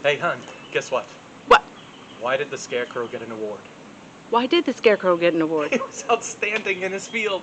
Hey, hun, guess what? What? Why did the Scarecrow get an award? Why did the Scarecrow get an award? He was outstanding in his field.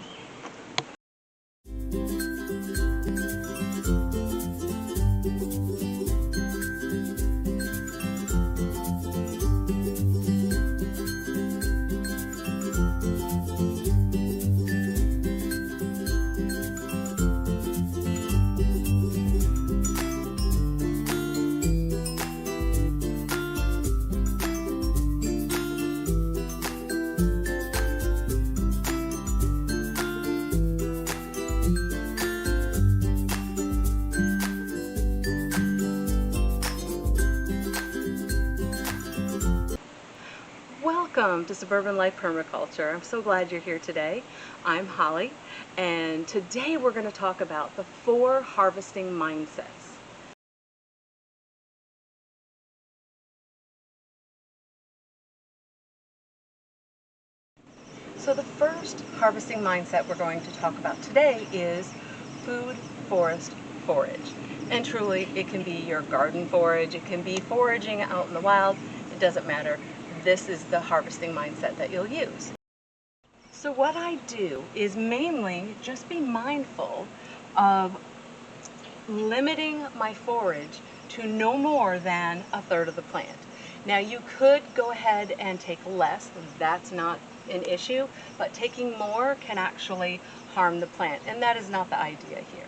Welcome to Suburban Life Permaculture. I'm so glad you're here today. I'm Holly, and today we're going to talk about the 4 harvesting mindsets. So the first harvesting mindset we're going to talk about today is food, forest, forage. And truly, it can be your garden forage, it can be foraging out in the wild, it doesn't matter. This is the harvesting mindset that you'll use. So what I do is mainly just be mindful of limiting my forage to no more than 1/3 of the plant. Now you could go ahead and take less, that's not an issue, but taking more can actually harm the plant, and that is not the idea here.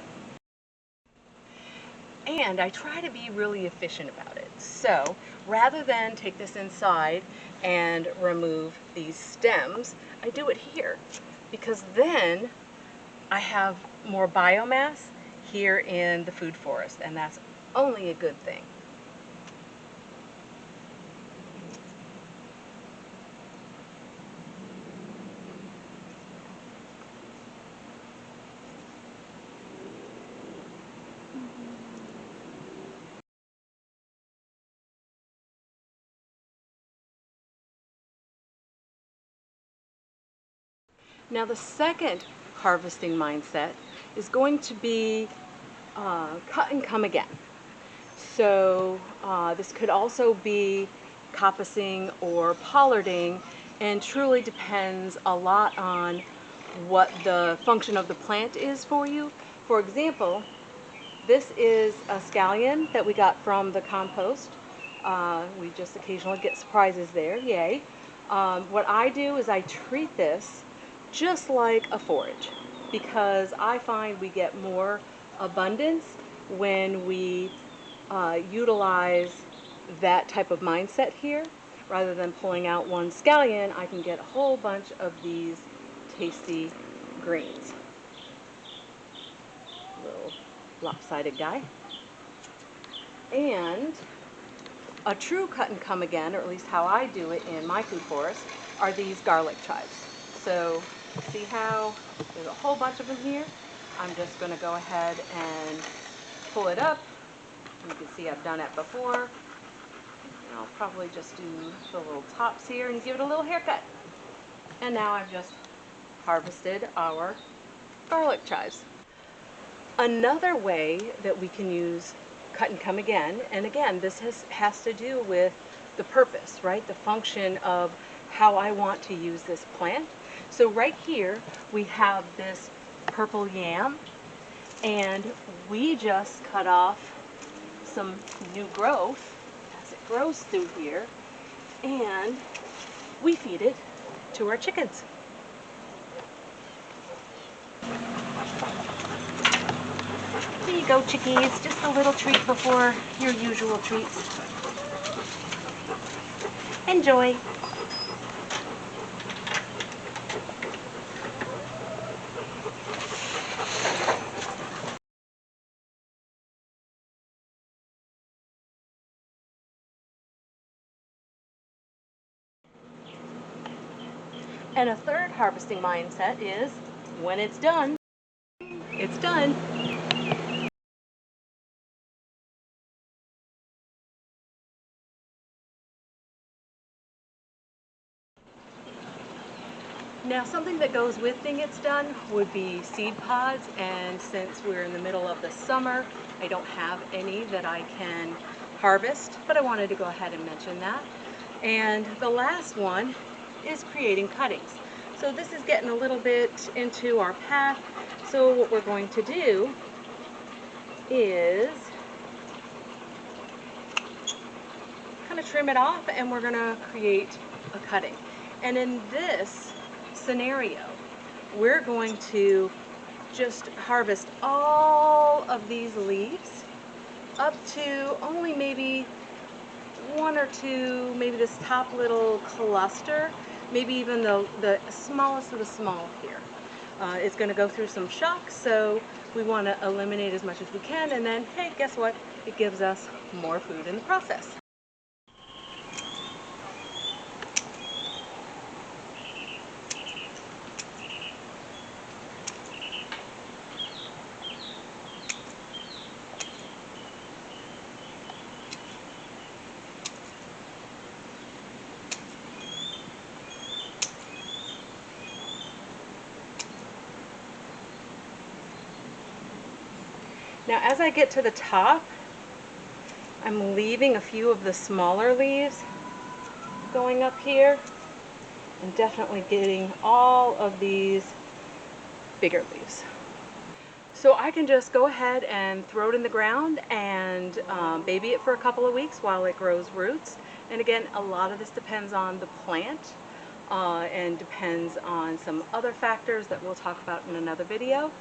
And I try to be really efficient about it. So rather than take this inside and remove these stems, I do it here because then I have more biomass here in the food forest, and that's only a good thing. Now the second harvesting mindset is going to be cut and come again. So this could also be coppicing or pollarding, and truly depends a lot on what the function of the plant is for you. For example, this is a scallion that we got from the compost. We just occasionally get surprises there, yay. What I do is I treat this just like a forage, because I find we get more abundance when we utilize that type of mindset here. Rather than pulling out one scallion, I can get a whole bunch of these tasty greens. Little lopsided guy. And a true cut and come again, or at least how I do it in my food forest, are these garlic chives. So see how there's a whole bunch of them here? I'm just going to go ahead and pull it up. You can see I've done it before. And I'll probably just do the little tops here and give it a little haircut. And now I've just harvested our garlic chives. Another way that we can use cut and come again, and again, this has to do with the purpose, right? The function of how I want to use this plant. So right here, we have this purple yam, and we just cut off some new growth as it grows through here, and we feed it to our chickens. Here you go, chickies. Just a little treat before your usual treats. Enjoy. And a third harvesting mindset is, when it's done, it's done. Now something that goes with Thing It's Done would be seed pods, and since we're in the middle of the summer, I don't have any that I can harvest, but I wanted to go ahead and mention that. And the last one is creating cuttings. So this is getting a little bit into our path. So what we're going to do is kind of trim it off, and we're going to create a cutting. And in this scenario, we're going to just harvest all of these leaves up to only maybe one or two, maybe this top little cluster, maybe even the smallest of the small here. It's going to go through some shock, so we want to eliminate as much as we can, and then, hey, guess what? It gives us more food in the process. Now as I get to the top, I'm leaving a few of the smaller leaves going up here and definitely getting all of these bigger leaves. So I can just go ahead and throw it in the ground and baby it for a couple of weeks while it grows roots. And again, a lot of this depends on the plant and depends on some other factors that we'll talk about in another video.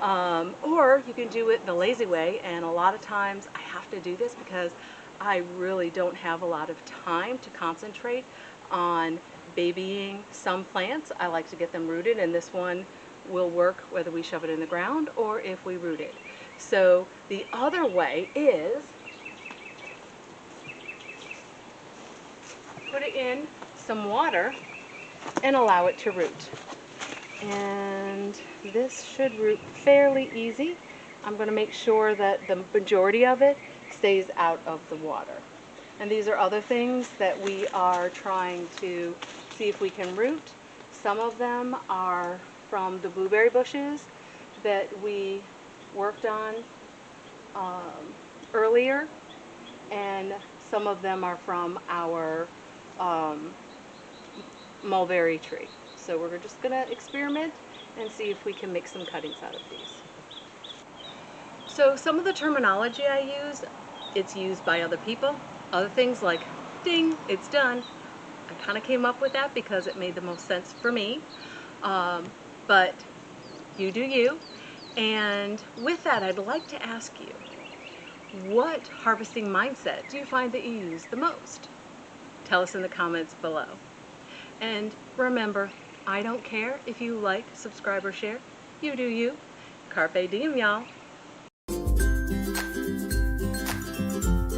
Or you can do it the lazy way, and a lot of times I have to do this because I really don't have a lot of time to concentrate on babying some plants. I like to get them rooted, and this one will work whether we shove it in the ground or if we root it. So the other way is put it in some water and allow it to root. And this should root fairly easy. I'm going to make sure that the majority of it stays out of the water. And these are other things that we are trying to see if we can root. Some of them are from the blueberry bushes that we worked on earlier, and some of them are from our mulberry tree. So we're just going to experiment and see if we can make some cuttings out of these. So some of the terminology I use, it's used by other people. Other things like, ding, it's done. I kind of came up with that because it made the most sense for me. But you do you. And with that, I'd like to ask you, what harvesting mindset do you find that you use the most? Tell us in the comments below. And remember, I don't care if you like, subscribe, or share. You do you. Carpe diem, y'all.